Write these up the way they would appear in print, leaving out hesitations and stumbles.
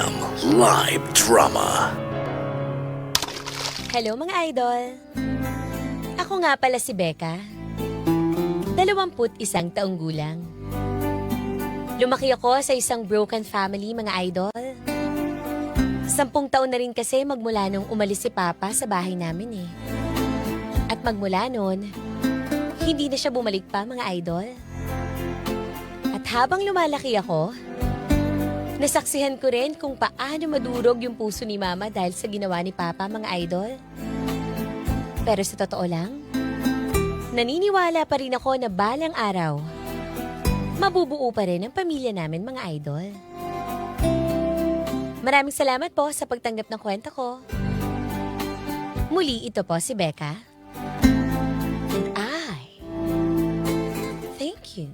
FM Live Drama. Hello mga idol! Ako nga pala si Becca. 21 taong gulang. Lumaki ako sa isang broken family mga idol. 10 taon na rin kasi magmula nung umalis si Papa sa bahay namin eh. At magmula nun, hindi na siya bumalik pa mga idol. At habang lumalaki ako, nasaksihan ko rin kung paano madurog yung puso ni Mama dahil sa ginawa ni Papa, mga idol. Pero sa totoo lang, naniniwala pa rin ako na balang araw, mabubuo pa rin ang pamilya namin, mga idol. Maraming salamat po sa pagtanggap ng kwento ko. Muli, ito po si Becca. And thank you.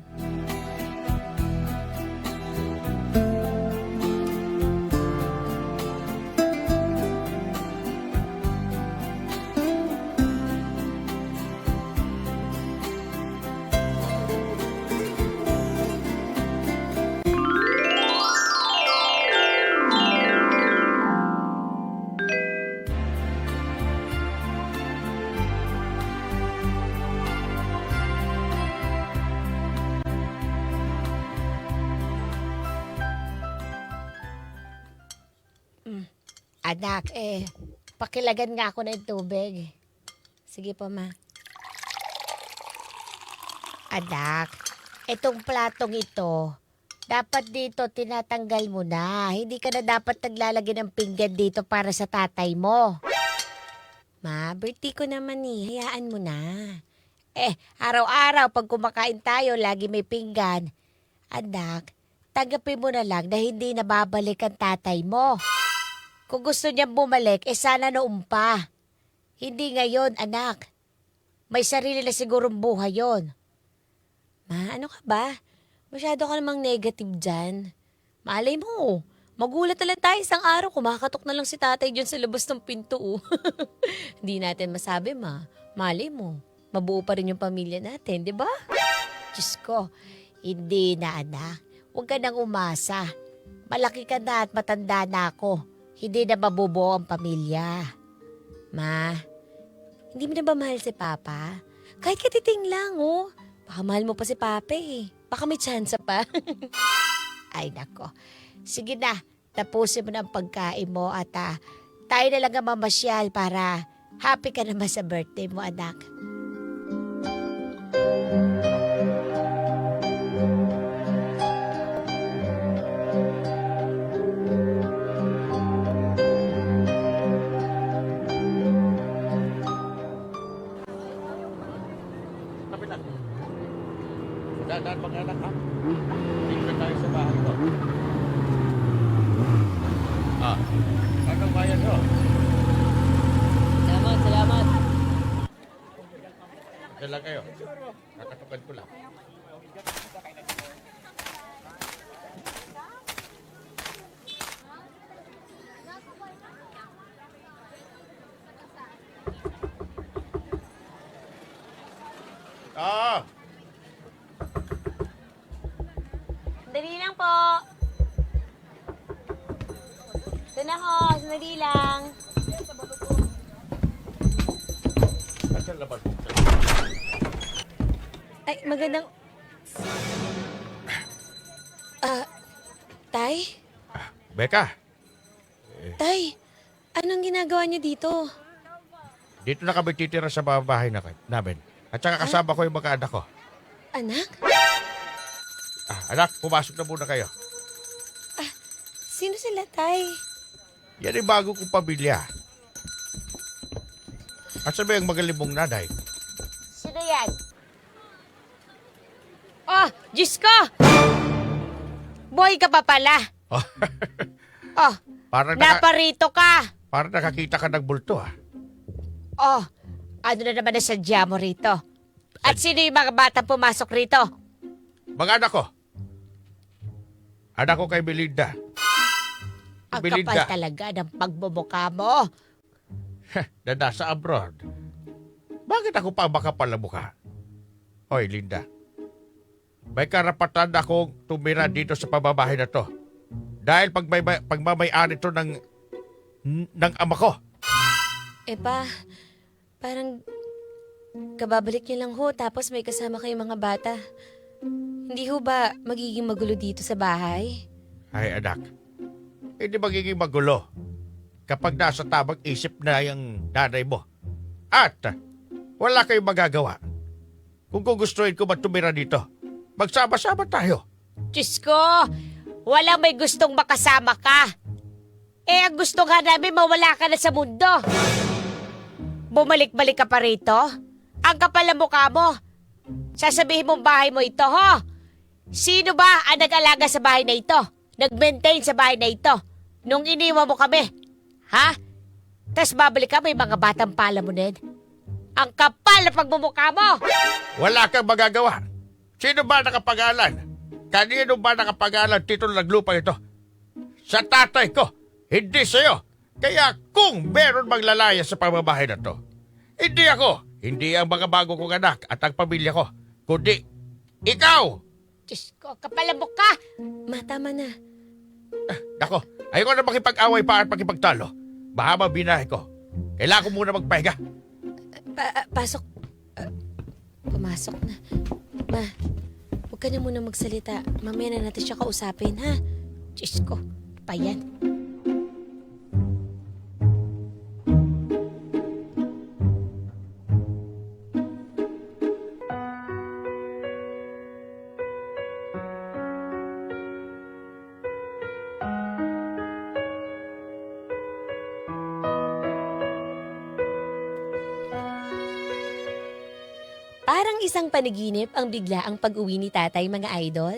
Anak, pakilagan nga ako ng tubig. Sige po, Ma. Anak, itong platong ito, dapat dito tinatanggal mo na. Hindi ka na dapat naglalagay ng pinggan dito para sa tatay mo. Ma, birthday ko naman eh. Hayaan mo na. Araw-araw pag kumakain tayo, lagi may pinggan. Anak, tanggapin mo na lang na hindi na babalik ang tatay mo. Kung gusto niya bumalik, sana noon pa. Hindi ngayon, anak. May sarili na sigurong buhay yon. Ma, ano ka ba? Masyado ka namang negative dyan. Malay mo, magulat na lang tayo isang araw, kumakatok na lang si tatay dyan sa labas ng pinto. Hindi natin masabi, Ma. Malay mo, mabuo pa rin yung pamilya natin, di ba? Diyos ko, hindi na, anak. Huwag ka nang umasa. Malaki ka na at matanda na ako. Hindi na mabubuo ang pamilya. Ma, hindi mo na ba mahal si Papa? Kahit katiting lang, oh. Baka mahal mo pa si Papa eh. Baka may chance pa. Ay, nako. Sige na, tapusin mo na ang pagkain mo at tayo na lang ang mamasyal para happy ka naman sa birthday mo, anak. Dadaan mag-anak ha? Dito na tayo sa bahay ko. Anong bayan ho? Salamat. Diyan lang kayo. Kakatukan ko lang. Sandali lang po. Ito na ho, sandali lang. Asan laban mo? Ay, magandang... Tay? Becca, Tay, anong ginagawa niyo dito? dito na kami titira sa bahay namin. At saka kasama ko yung mga anak ko. Anak? Anak, pumasok na muna kayo. Sino sila, Tay? Yan ay bago kong pamilya. At sabi ang magaling mong nanay. Sino yan? Oh, Diyos ko! Boy ka pa pala. Oh, Parang naparito ka. parang nakakita ka ng bulto Oh, ano na naman nasadya mo rito? At sino yung mga batang pumasok rito? Mga anak ko. Anak ko kay Belinda. Ang Belinda. kapal talaga ng pagmumukha mo. Na nasa abroad. Bakit ako pa makapal ang mukha? Hoy, Linda. May karapatan akong tumira dito sa pababahay na to. Dahil pagmamay-ari to ng ama ko. Pa, parang kababalik niyo lang ho tapos may kasama kayong mga bata. Hindi ho ba magiging magulo dito sa bahay? Ay anak, hindi magiging magulo kapag nasa tamang isip na yung nanay mo. At wala kayong magagawa. Kung gugustuhin ko tumira dito, magsama-sama tayo. Diyos ko, walang may gustong makasama ka. Ang gusto nga namin mawala ka na sa mundo. Bumalik-balik ka pa rito? Ang kapal ng mukha mo. Sasabihin mong bahay mo ito, ho? Sino ba ang nag-alaga sa bahay na ito? Nag-maintain sa bahay na ito? Nung iniwan mo kami? Ha? Tas babalik ka, may mga batang palamunin. Ang kapal na pagmumukha mo! Wala kang magagawa. Sino ba nakapag-alan? Kanino ba nakapag-alan titulo ng lupa ito? Sa tatay ko, hindi sa'yo. Kaya kung meron maglalaya sa pamamahay na to, hindi ako, hindi ang mga bago kong anak at ang pamilya ko, kundi ikaw! Diyos ko, kapal ang mukha! Tama na. Nako, ayoko na makipag-away pa at makipagtalo. Baka mabinahe ko. Kailangan ko muna magpahinga. Pasok. Pumasok na. Ma, huwag ka na muna magsalita. Mamaya na natin siya kausapin, ha? Diyos ko, pa yan. Parang isang panaginip ang bigla ang pag-uwi ni tatay, mga idol.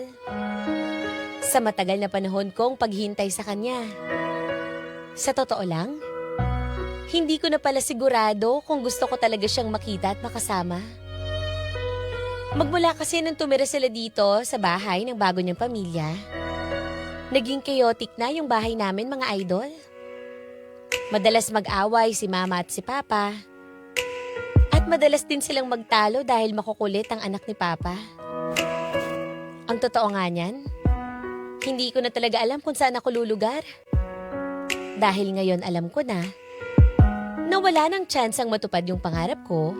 Sa matagal na panahon kong paghintay sa kanya. Sa totoo lang, hindi ko na pala sigurado kung gusto ko talaga siyang makita at makasama. Magmula kasi nung tumira sila dito sa bahay ng bago niyang pamilya, naging chaotic na yung bahay namin, mga idol. Madalas mag-away si mama at si papa. At madalas din silang magtalo dahil makukulit ang anak ni Papa. Ang totoo nga niyan, hindi ko na talaga alam kung saan ako lulugar. Dahil ngayon alam ko na wala ng tsansang matupad yung pangarap ko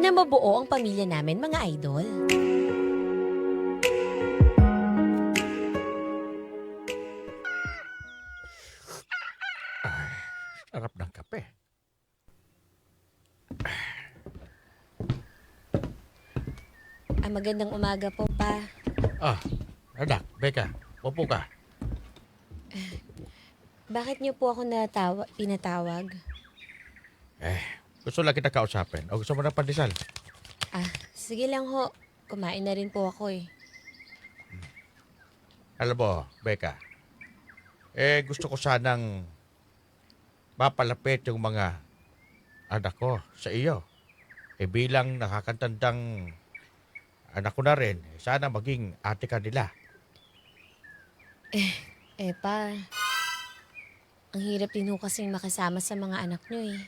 na mabuo ang pamilya namin, mga idol. Sarap ng kape. Magandang umaga po, Pa. Anak, Becca, upo ka. Bakit niyo po ako pinatawag? Gusto lang kita kausapin. O gusto mo ng pandesal? Sige lang ho. Kumain na rin po ako eh. Alam mo, Becca, gusto ko sanang mapalapit yung mga anak ko sa iyo. Bilang nakakatandang anak ko na rin, sana maging ate ka nila. Pa, ang hirap din ho kasing makasama sa mga anak niyo eh.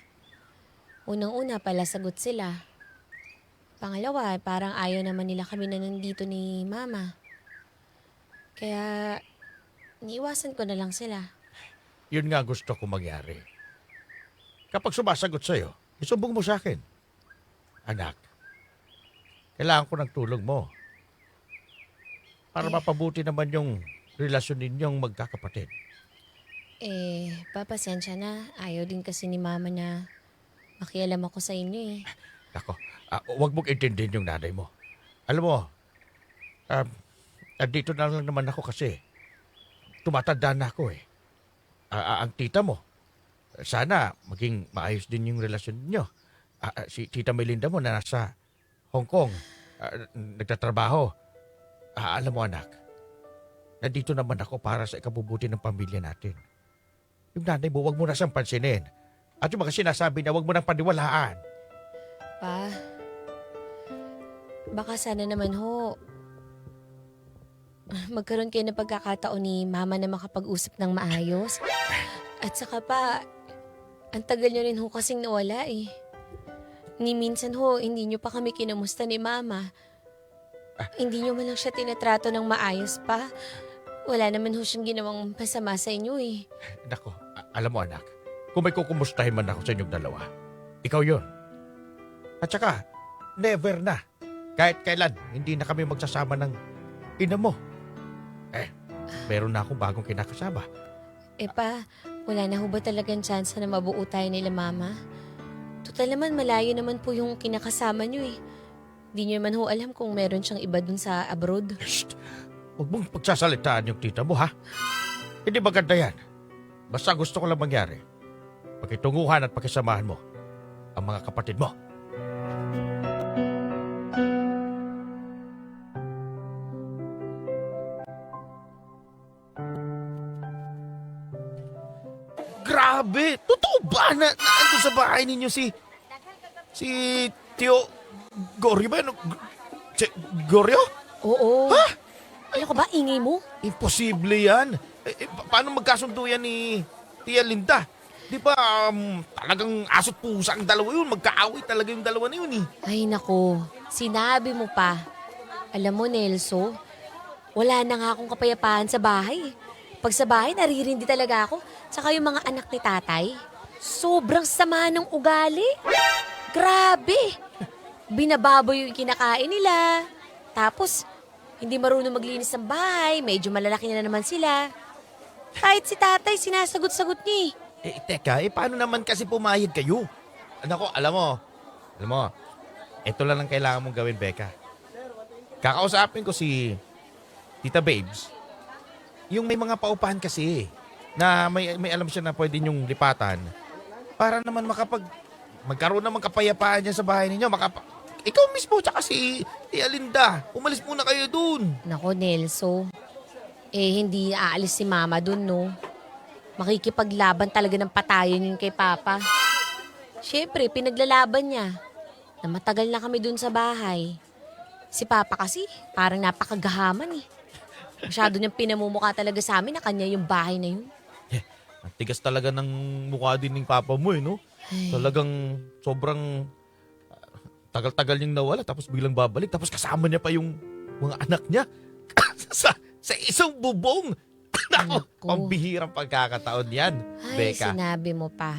Unang-una pala sagot sila. Pangalawa, parang ayaw naman nila kami na nandito ni Mama. Kaya, niiwasan ko na lang sila. Yun nga gusto ko mangyari. Kapag sumasagot sa'yo, isumbong mo sa akin. Anak, kailangan ko ng tulong mo. Para mapabuti naman yung relasyon ninyong magkakapatid. Papasensya na. Ayaw din kasi ni Mama na makialam ako sa inyo eh. Ako, huwag mong intindihin yung nanay mo. Alam mo, dito na lang naman ako kasi tumatanda na ako eh. Ang tita mo, sana maging maayos din yung relasyon niyo. Si Tita Melinda mo na nasa Hong Kong, nagtatrabaho. Alam mo anak, nandito naman ako para sa ikabubuti ng pamilya natin. Yung nanay mo, huwag mo na siyang pansinin. At yung mga sinasabi niya, huwag mo nang paniwalaan. Pa, baka sana naman ho, magkaroon kayo ng pagkakataon ni Mama na makapag-usap ng maayos. At saka pa, ang tagal nyo rin ho kasing nawala eh. Ni minsan ho, hindi nyo pa kami kinamusta ni Mama. Hindi nyo man lang siya tinatrato ng maayos pa. wala naman ho siyang ginawang masama sa inyo eh. Nako, alam mo anak, kung may kukumustahin man ako sa inyong dalawa, ikaw yon. At saka, never na. Kahit kailan, hindi na kami magsasama ng ina mo. Meron na akong bagong kinakasama. Pa, wala na ho ba talagang chance na mabuo tayo nila mama? Total naman, malayo naman po yung kinakasama niyo eh. Hindi niyo naman ho alam kung meron siyang iba dun sa abroad. Shh! Huwag mong pagsasalitaan yung tita mo, ha? Hindi maganda yan. Basta gusto ko lang mangyari. Pakitunguhan at pakisamahan mo ang mga kapatid mo. Grabe! Totoo ba na ando sa bahay ninyo si Tio Goryo ba? Goryo? Oo. Ha? Ano ka ba, ingay mo? Imposible yan. Paano magkasundo yan ni Tia Linda? Di ba talagang asot pusa ang dalawa yun? Magkaaway talaga yung dalawa na yun eh. Ay nako, sinabi mo pa. Alam mo Nelso, wala na nga akong kapayapaan sa bahay. Pag sa bahay, naririndi talaga ako. Tsaka yung mga anak ni tatay, sobrang sama ng ugali. Grabe! Binababoy yung kinakain nila. Tapos, hindi marunong maglinis ng bahay. Medyo malalaki na naman sila. Kahit si tatay, sinasagot-sagot niya eh. Teka, paano naman kasi pumayag kayo? Nako, alam mo, ito lang ang kailangan mong gawin, Becca. Kakausapin ko si Tita Babes. Yung may mga paupahan kasi na may alam siya na pwede niyong lipatan para naman magkaroon naman kapayapaan niya sa bahay ninyo. Ikaw mismo tsaka si Tia Linda, umalis muna kayo dun. Nako Nelso, hindi aalis si mama dun no. Makikipaglaban talaga ng patayon yun kay Papa. Siyempre, pinaglalaban niya na matagal na kami dun sa bahay. Si Papa kasi, parang napakagahaman eh. Masyado niyang pinamumukha talaga sa amin na kanya yung bahay na yun. Ang tigas talaga ng mukha din ng papa mo no? Ay. Talagang sobrang tagal-tagal niyang nawala tapos biglang babalik tapos kasama niya pa yung mga anak niya sa isang bubong. Nako, Naku. pambihirang pagkakataon yan, Ay, Becca. sinabi mo pa.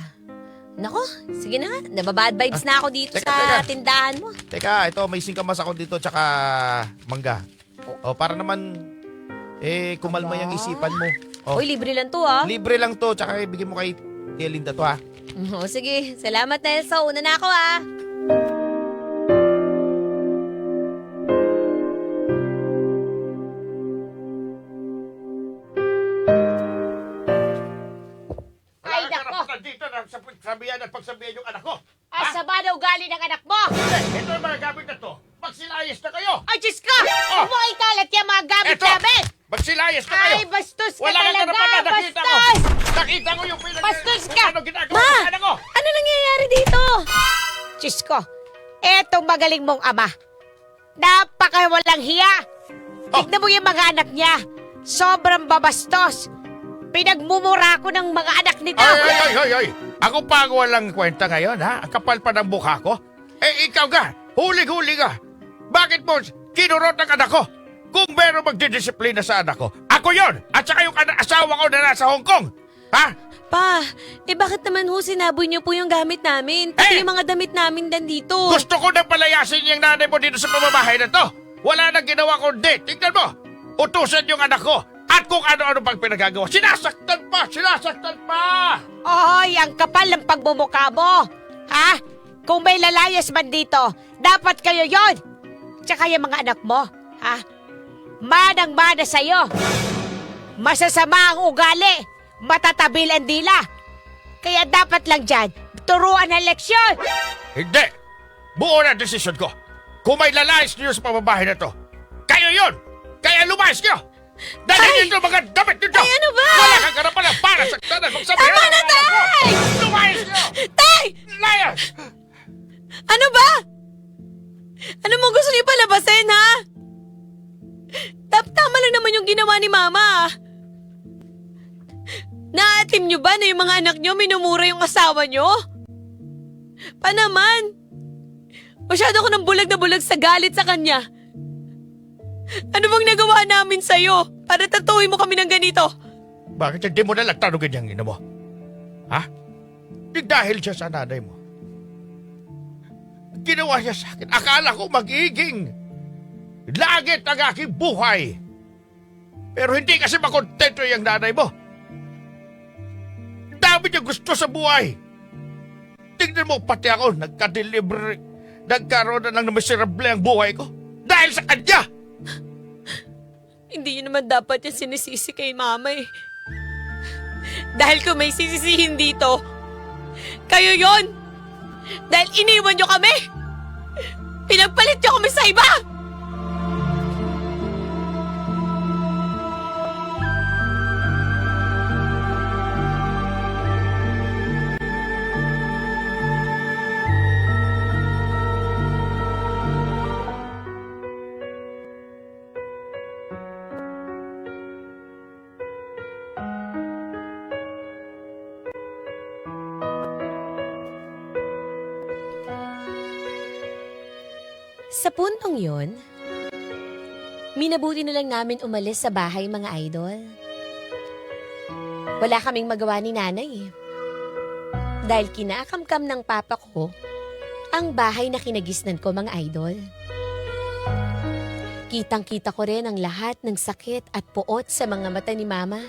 Nako, sige na nga. Nababad vibes na ako dito teka, sa teka. tindahan mo. Teka, ito may singkamas ako dito tsaka mangga. O, para naman kumalma yung isipan mo. O, Uy, libre lang to ah. libre lang to tsaka ibigay mo kay Tia Linda to ha. O sige, salamat Nelso. Una na ako ah. Ay, nako! Dito na sabihan at pagsabihan yung anak ko. Asama na ugali ng anak mo! Ito yung mga gamit na to. Magsilayas na kayo. Ay, Diyos ka! Oh. Huwag mo ikalat yung mga gamit Eto. namin! Magsilayas na kayo. Ay, bastos ka Wala kang talaga! karapan na nakita ko. Bastos! Nakita ko yung Bastos ka! Ano ginagawa Ma! sa anak ko. Ano nangyayari dito? Diyos ko, etong magaling mong ama. Napakawalang hiya! Oh. Tignan mo yung mga anak niya. Sobrang babastos. Pinagmumura ko ng mga anak nito. Ay. Ako pa ang walang kwenta ngayon, ha? Ang kapal pa ng mukha ko. Ikaw ka. Huli-huli ka. Bakit mo kinurot ang anak ko? Kung meron magdidisiplina sa anak ko, ako yon. At saka yung asawa ko na nasa Hong Kong. Ha? Pa, bakit naman ho sinaboy niyo po yung gamit namin? Pati Eh! yung mga damit namin nandito. Gusto ko na palayasin yung nanay mo dito sa pamamahay na to. Wala nang ginawa kundi. Tingnan mo. Utusan yung anak ko. At kung ano-ano pang pinagagawa. Sinasaktan pa! Oy, ang kapal ng pagmumukha mo. Ha? Kung may lalayas man dito, dapat kayo yon. Tsaka yung mga anak mo, ha? Manang-mana sa'yo. Masasama ang ugali. Matatabil ang dila. Kaya dapat lang dyan, turuan ng leksyon. Hindi! Buo na desisyon ko. Kung may lalayas niyo sa pamamahay na to, kayo yon! Kaya lumayas niyo! Dahil nito mga damit nito! Ay, ano ba? Wala kang karapalan para sa tanan. Magsabihin Tama na, Tay! Lumayas niyo! Tay! Layas! Ano ba? Ano mo gusto niyo palabasin, ha? Tama lang naman yung ginawa ni Mama. Naatim niyo ba na yung mga anak niyo minumura yung asawa niyo? Pa naman? Masyado ko ng bulag na bulag sa galit sa kanya. Ano bang nagawa namin sa'yo? Para tatuhin mo kami ng ganito? Bakit hindi mo nalang tanongin yung ina mo? Ha? Di dahil siya sa nanay mo. Ginawa niya sa akin. Akala ko magiging langit ang aking buhay. Pero hindi kasi makontento yung nanay mo. Dami niya gusto sa buhay. Tingnan mo, pati ako, nagkaroon na ng miserable ang buhay ko. Dahil sa kanya! Hindi yun naman dapat yung sinisisi kay mama eh. Dahil kung may sisisihin dito, kayo yon. Dahil iniwan nyo kami. Pinagpalit nyo kami sa iba. Sa puntong yon, minabuti na lang namin umalis sa bahay, mga idol. Wala kaming magawa ni nanay eh. Dahil kinakamkam ng papa ko ang bahay na kinagisnan ko, mga idol. Kitang-kita ko rin ang lahat ng sakit at puot sa mga mata ni mama.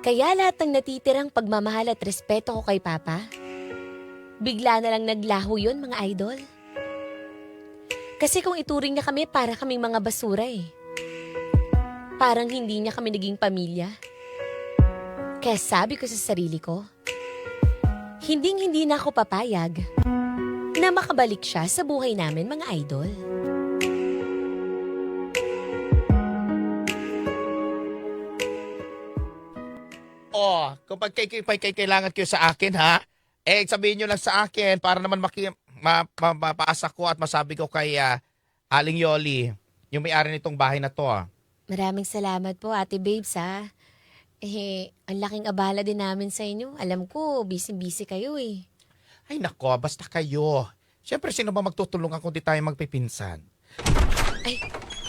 Kaya lahat ng natitirang pagmamahal at respeto ko kay papa, bigla na lang naglaho yun, mga idol. Kasi kung ituring niya kami, para kaming mga basura eh. Parang hindi niya kami naging pamilya. Kaya sabi ko sa sarili ko, hindi na ako papayag na makabalik siya sa buhay namin, mga idol. Kung kailangan kayo sa akin, ha? Sabihin nyo lang sa akin para naman mapaasa ko at masabi ko kay Aling Yoli, yung may-ari nitong bahay na to. Maraming salamat po, Ate Babes, ha? Ang laking abala din namin sa inyo. Alam ko, busy-busy kayo eh. Ay nako, basta kayo. Siyempre, sino ba magtutulungan kung di tayo magpipinsan?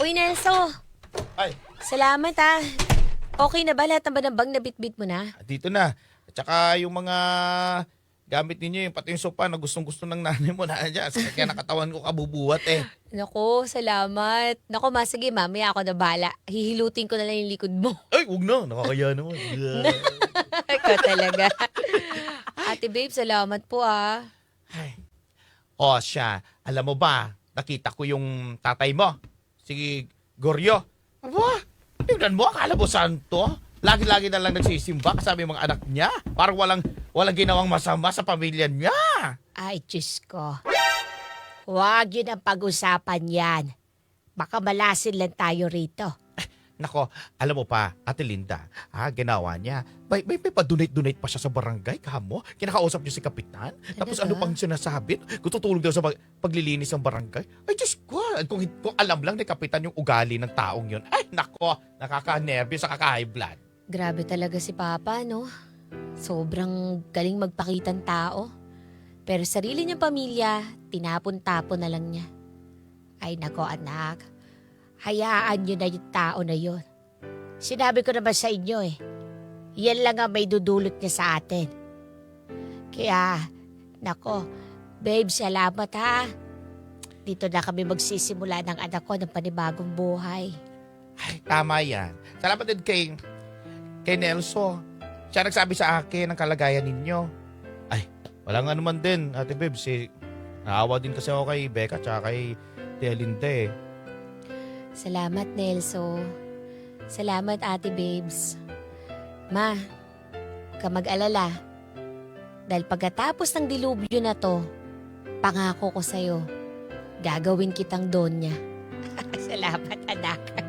Uy, Nelso! Ay, Salamat, ha? Okay na ba lahat ng banabang na bitbit mo na? dito na. At saka yung mga gamit ninyo, yung pati yung sopa na gustong-gusto ng nanay mo na dyan. Kaya nakatawan ko kabubuhat eh. Nako, salamat. Nako, sige, mamaya ako na bala. Hihilutin ko na lang yung likod mo. Ay, huwag na. Nakakaya naman. Ikaw talaga. Ate Babe, salamat po ah. Ay. Siya. Alam mo ba, nakita ko yung tatay mo. Si Goryo. Aba, tingnan mo, akala mo santo. Lagi-lagi na lang nagsisimba kasama yung mga anak niya. Parang walang ginawang masama sa pamilya niya. Ay, Diyos ko. Huwag yun ang pag-usapan yan. Baka malasin lang tayo rito. Nako, alam mo pa, Ate Linda, ginawa niya. May pa-donate-donate pa siya sa barangay, kamo. Kinakausap niyo si Kapitan. Tapos ano pang sinasabi? Kung tutulong daw sa paglilinis ng barangay. Ay, Diyos ko, kung alam lang ni Kapitan yung ugali ng taong yun. Ay, nako, nakaka-nervous, nakaka-high blood. Grabe talaga si Papa, no? Sobrang galing magpakitang tao. Pero sarili niyang pamilya, tinapon-tapon na lang niya. Ay, nako anak. Hayaan nyo na yung tao na yun. Sinabi ko naman sa inyo eh. Yan lang ang may dudulot niya sa atin. Kaya, nako, babe, salamat ha. Dito na kami magsisimula ng anak ko ng panibagong buhay. Ay, tama yan. Salamat din kay Nelso. Siya nagsabi sa akin ng kalagayan ninyo. Ay, wala nga naman din, Ate Bebs. Naawa din kasi ako kay Becca tsaka kay Tia Linda eh. Salamat, Nelso. Salamat, Ate Babes. Ma, ka mag-alala. Dahil pagkatapos ng dilubyo na to, pangako ko sa'yo, gagawin kitang donya. Salamat, anak.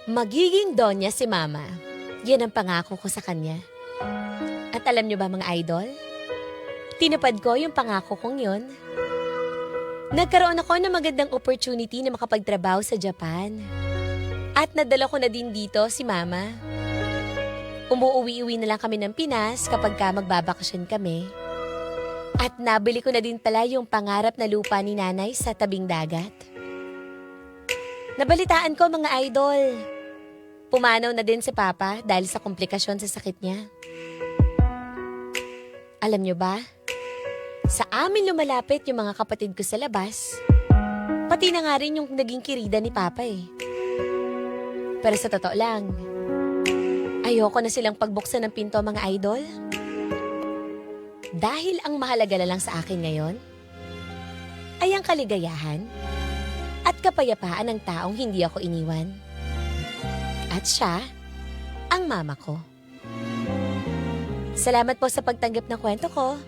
Magiging donya si Mama. Yan ang pangako ko sa kanya. At At alam nyo ba mga idol? Tinupad ko yung pangako kong yun. Nagkaroon ako ng magandang opportunity na makapagtrabaho sa Japan. At nadala ko na din dito si Mama. Umuuwi-uwi na lang kami ng Pinas kapag magbabakasyon kami. At nabili ko na din pala yung pangarap na lupa ni Nanay sa tabing dagat. Nabalitaan ko mga idol. Pumanaw na din si Papa dahil sa komplikasyon sa sakit niya. Alam nyo ba? Sa amin lumalapit yung mga kapatid ko sa labas. Pati na nga rin yung naging kirida ni Papa eh. Pero sa totoo lang, ayoko na silang pagbuksan ng pinto mga idol. Dahil ang mahalaga na lang sa akin ngayon ay ang kaligayahan at kapayapaan ng taong hindi ako iniwan. At siya, ang mama ko. Salamat po sa pagtanggap ng kwento ko.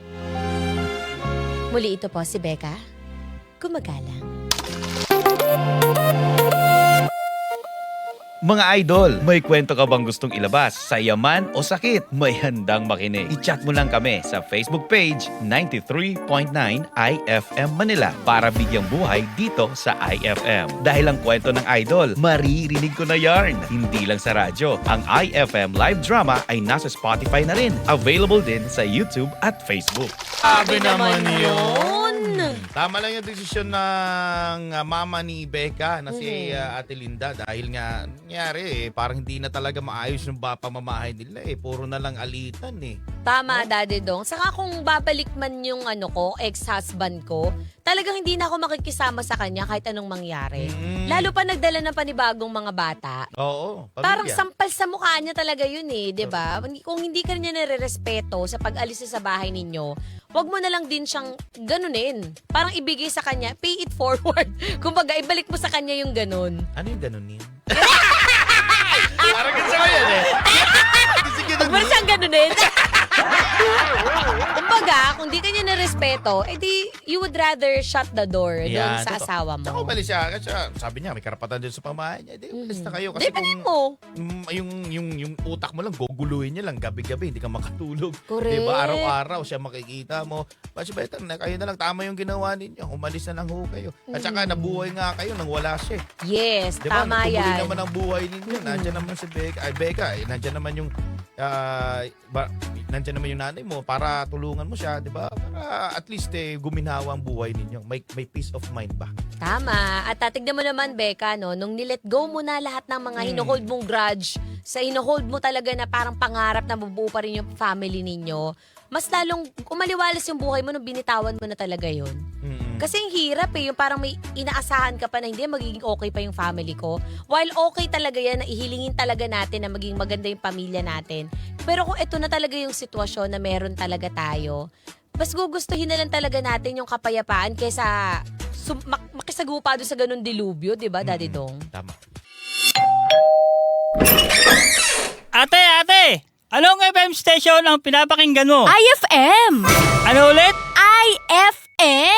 Muli ito po si Becca. Gumagalang. Mga idol, may kwento ka bang gustong ilabas? Saya man o sakit? May handang makinig. I-chat mo lang kami sa Facebook page 93.9 IFM Manila para bigyang buhay dito sa IFM. Dahil ang kwento ng idol, maririnig ko na yarn. Hindi lang sa radyo. Ang IFM live drama ay nasa Spotify na rin. Available din sa YouTube at Facebook. Sabi naman yun. Tama lang yung desisyon ng mama ni Becca na si Ate Linda dahil nga nangyari parang hindi na talaga maayos yung pamamahay nila puro na lang alitan Tama, Daddy Dong. Saka kung babalik man yung ex-husband ko, talagang hindi na ako makikisama sa kanya kahit anong mangyari. Lalo pa nagdala ng panibagong mga bata. Oo, pamilya. Parang sampal sa mukha niya talaga yun di ba? Kung hindi ka niya nare-respeto sa pag-alis sa bahay ninyo, wag mo na lang din siyang ganunin. Parang ibigay sa kanya, pay it forward. Kumbaga, ibalik mo sa kanya yung ganun. Ano yung ganun yun? Parang ganun sa yan Wag mo na siyang ganunin. Kumbaga, kung di ka niya na-respeto, edi you would rather shut the door doon sa asawa mo. Tsaka umalis siya. Kasi sabi niya, may karapatan din sa pamahay niya. Di, umalis na kayo. Kasi Di, mo. yung utak mo lang, guguluhin niya lang gabi-gabi. Hindi ka makatulog. Correct. Diba? Araw-araw siya makikita mo. Mas better na kayo na lang. Tama yung ginawa ninyo. Umalis na lang ho kayo. At saka nabuhay nga kayo nang wala siya. Yes, Diba? tama Natuloy yan. naman ang buhay ninyo. Nandiyan naman si Becca. Ay, Becca. Nandiyan naman yung nandiyan naman yung nanay mo para tulungan mo siya, di ba? Para at least guminawa ang buhay ninyo. May peace of mind ba? Tama. At tignan mo naman, Becca, nung nilet go mo na lahat ng mga hinuhold mong grudge, sa hinuhold mo talaga na parang pangarap na mabuo pa rin yung family ninyo, mas lalong umaliwalas yung buhay mo nung binitawan mo na talaga yun. Kasi ang hirap yung parang may inaasahan ka pa na hindi magiging okay pa yung family ko. While okay talaga yan, na ihilingin talaga natin na maging maganda yung pamilya natin. Pero kung ito na talaga yung sitwasyon na meron talaga tayo, mas gugustuhin na lang talaga natin yung kapayapaan kaysa makisagupa doon sa ganun dilubyo, di ba, Daddy Dong? Tama. Ate! Anong FM station ang pinapakinggan mo? IFM! Ano ulit? IFM!